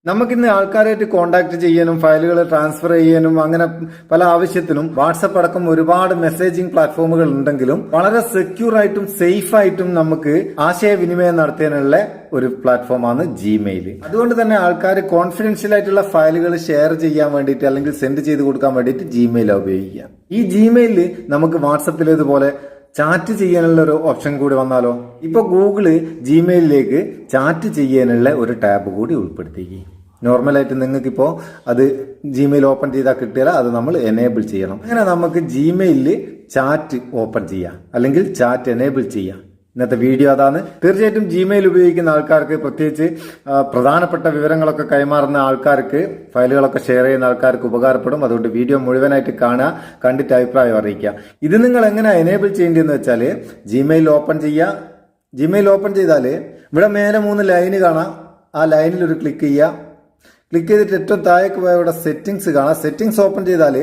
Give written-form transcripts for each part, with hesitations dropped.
നമുക്കിന്ന് ആൾക്കാരായിട്ട് കോണ്ടാക്ട് ചെയ്യാനും ഫയലുകൾ ട്രാൻസ്ഫർ ചെയ്യാനും അങ്ങനെ പല ആവശ്യത്തിനും വാട്സപ്പ് അടക്കം ഒരുപാട് മെസ്സേജിംഗ് പ്ലാറ്റ്ഫോമുകൾ ഉണ്ടെങ്കിലും വളരെ സെക്യൂർ ആയിട്ടും സേഫ് ആയിട്ടും നമുക്ക് ആശയവിനിമയം നടത്താനുള്ള ഒരു പ്ലാറ്റ്ഫോമാണ് ജിമെയിൽ. അതുകൊണ്ട് തന്നെ ആൾക്കാർ കോൺഫിഡൻഷ്യൽ ആയിട്ടുള്ള ഫയലുകൾ ഷെയർ ചെയ്യാൻ വേണ്ടിയിട്ട് അല്ലെങ്കിൽ സെൻഡ് ചെയ്ത് കൊടുക്കാൻ വേണ്ടിയിട്ട് ജിമെയിൽ ഉപയോഗിക്കുക. ഈ ജിമെയിലിൽ നമുക്ക് വാട്സപ്പിലേതുപോലെ ചാറ്റ് ചെയ്യാനുള്ള ഒരു ഓപ്ഷൻ കൂടി വന്നാലോ? ഇപ്പൊ ഗൂഗിള് ജിമെയിലിലേക്ക് ചാറ്റ് ചെയ്യാനുള്ള ഒരു ടാബ് കൂടി ഉൾപ്പെടുത്തിയിരിക്കും. നോർമലായിട്ട് നിങ്ങൾക്കിപ്പോൾ അത് ജിമെയിൽ ഓപ്പൺ ചെയ്താൽ കിട്ടിയാൽ അത് നമ്മൾ എനേബിൾ ചെയ്യണം. അങ്ങനെ നമുക്ക് ജിമെയിലിൽ ചാറ്റ് ഓപ്പൺ ചെയ്യാം അല്ലെങ്കിൽ ചാറ്റ് എനേബിൾ ചെയ്യാം. ഇന്നത്തെ വീഡിയോ അതാണ്. തീർച്ചയായിട്ടും ജിമെയിൽ ഉപയോഗിക്കുന്ന ആൾക്കാർക്ക്, പ്രത്യേകിച്ച് പ്രധാനപ്പെട്ട വിവരങ്ങളൊക്കെ കൈമാറുന്ന ആൾക്കാർക്ക്, ഫയലുകളൊക്കെ ഷെയർ ചെയ്യുന്ന ആൾക്കാർക്ക് ഉപകാരപ്പെടും. അതുകൊണ്ട് വീഡിയോ മുഴുവനായിട്ട് കാണുക, കണ്ടിട്ട് അഭിപ്രായം അറിയിക്കുക. ഇത് നിങ്ങൾ എങ്ങനെ എനേബിൾ ചെയ്യേണ്ടതെന്ന് വെച്ചാൽ ജിമെയിൽ ഓപ്പൺ ചെയ്യുക. ജിമെയിൽ ഓപ്പൺ ചെയ്താൽ ഇവിടെ മേലെ 3 ലൈന് കാണാം. ആ ലൈനിൽ ഒരു ക്ലിക്ക് ചെയ്യുക. ക്ലിക്ക് ചെയ്തിട്ട് ഏറ്റവും താഴേക്ക് പോയ ഇവിടെ സെറ്റിംഗ്സ് കാണാം. സെറ്റിംഗ്സ് ഓപ്പൺ ചെയ്താൽ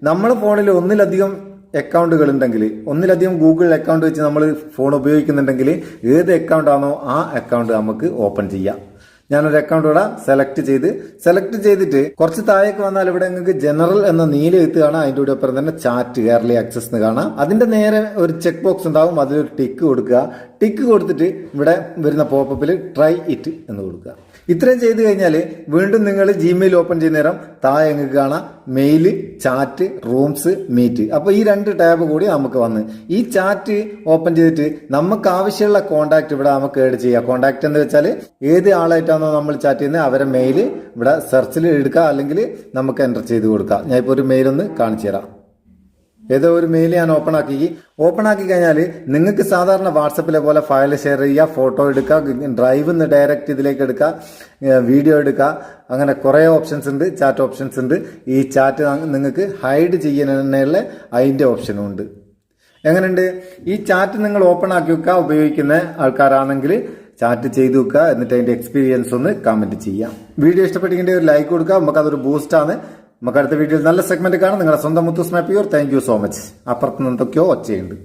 നമ്മുടെ ഫോണിൽ ഒന്നിലധികം അക്കൗണ്ടുകൾ ഉണ്ടെങ്കിൽ, ഒന്നിലധികം ഗൂഗിൾ അക്കൗണ്ട് വെച്ച് നമ്മൾ ഫോൺ ഉപയോഗിക്കുന്നുണ്ടെങ്കിൽ ഏത് അക്കൗണ്ട് ആണോ ആ അക്കൗണ്ട് നമുക്ക് ഓപ്പൺ ചെയ്യാം. ഞാനൊരു അക്കൗണ്ട് ഇവിടെ സെലക്ട് ചെയ്തിട്ട് കുറച്ച് താഴേക്ക് വന്നാൽ ഇവിടെ നിങ്ങൾക്ക് ജനറൽ എന്ന നീല എഴുത്ത് കാണാം. അതിൻ്റെ കൂടെ ഒപ്പം തന്നെ ചാറ്റ് കേരളി ആക്സസ് എന്ന് കാണാം. അതിന്റെ നേരെ ഒരു ചെക്ക് ബോക്സ് ഉണ്ടാവും. അതിലൊരു ടിക്ക് കൊടുക്കുക. ടിക്ക് കൊടുത്തിട്ട് ഇവിടെ വരുന്ന പോപ്പപ്പിൽ ട്രൈ ഇറ്റ് എന്ന് കൊടുക്കുക. ഇത്രയും ചെയ്ത് കഴിഞ്ഞാൽ വീണ്ടും നിങ്ങൾ ജിമെയിൽ ഓപ്പൺ ചെയ്യുന്ന നേരം താഴെ നിങ്ങൾക്ക് കാണാം മെയില്, ചാറ്റ്, റൂംസ്, മീറ്റ്. അപ്പോൾ ഈ 2 ടാബ് കൂടി നമുക്ക് വന്ന് ഈ ചാറ്റ് ഓപ്പൺ ചെയ്തിട്ട് നമുക്ക് ആവശ്യമുള്ള കോണ്ടാക്ട് ഇവിടെ നമുക്ക് ഏഡ് ചെയ്യാം. കോണ്ടാക്ട് എന്ന് വെച്ചാൽ ഏത് ആളായിട്ടാണോ നമ്മൾ ചാറ്റ് ചെയ്യുന്നത് അവരെ മെയിൽ ഇവിടെ സെർച്ചിൽ എടുക്കുക, അല്ലെങ്കിൽ നമുക്ക് എൻ്റർ ചെയ്ത് കൊടുക്കുക. ഞാൻ ഇപ്പോൾ ഒരു മെയിലൊന്ന് കാണിച്ചു തരാം. ഏതോ ഒരു മെയിൽ ഞാൻ ഓപ്പൺ ആക്കി കഴിഞ്ഞാൽ നിങ്ങൾക്ക് സാധാരണ വാട്സപ്പിലെ പോലെ ഫയൽ ഷെയർ ചെയ്യുക, ഫോട്ടോ എടുക്കുക, ഡ്രൈവ് നിന്ന് ഡയറക്റ്റ് ഇതിലേക്ക് എടുക്കുക, വീഡിയോ എടുക്കുക, അങ്ങനെ കുറേ ഓപ്ഷൻസ് ഉണ്ട്. ചാറ്റ് ഓപ്ഷൻസ് ഉണ്ട്. ഈ ചാറ്റ് നിങ്ങൾക്ക് ഹൈഡ് ചെയ്യാനുള്ള അതിൻ്റെ ഓപ്ഷനും ഉണ്ട്. എങ്ങനെയുണ്ട്? ഈ ചാറ്റ് നിങ്ങൾ ഓപ്പൺ ആക്കി വെക്കുക. ഉപയോഗിക്കുന്ന ആൾക്കാരാണെങ്കിൽ ചാറ്റ് ചെയ്ത് വെക്കുക. എന്നിട്ട് അതിൻ്റെ എക്സ്പീരിയൻസ് ഒന്ന് കമൻറ്റ് ചെയ്യാം. വീഡിയോ ഇഷ്ടപ്പെട്ടെങ്കിൽ ഒരു ലൈക്ക് കൊടുക്കുക. നമുക്കതൊരു ബൂസ്റ്റാണ്. നമുക്ക് അടുത്ത വീഡിയോയിൽ നല്ല സെഗ്മെന്റ് കാണാം. നിങ്ങളുടെ സ്വന്തം Muthoos Meppayur. Thank you so much. അപ്പുറത്ത് നിന്ന് എന്തൊക്കെയോ ഒച്ചയുണ്ട്.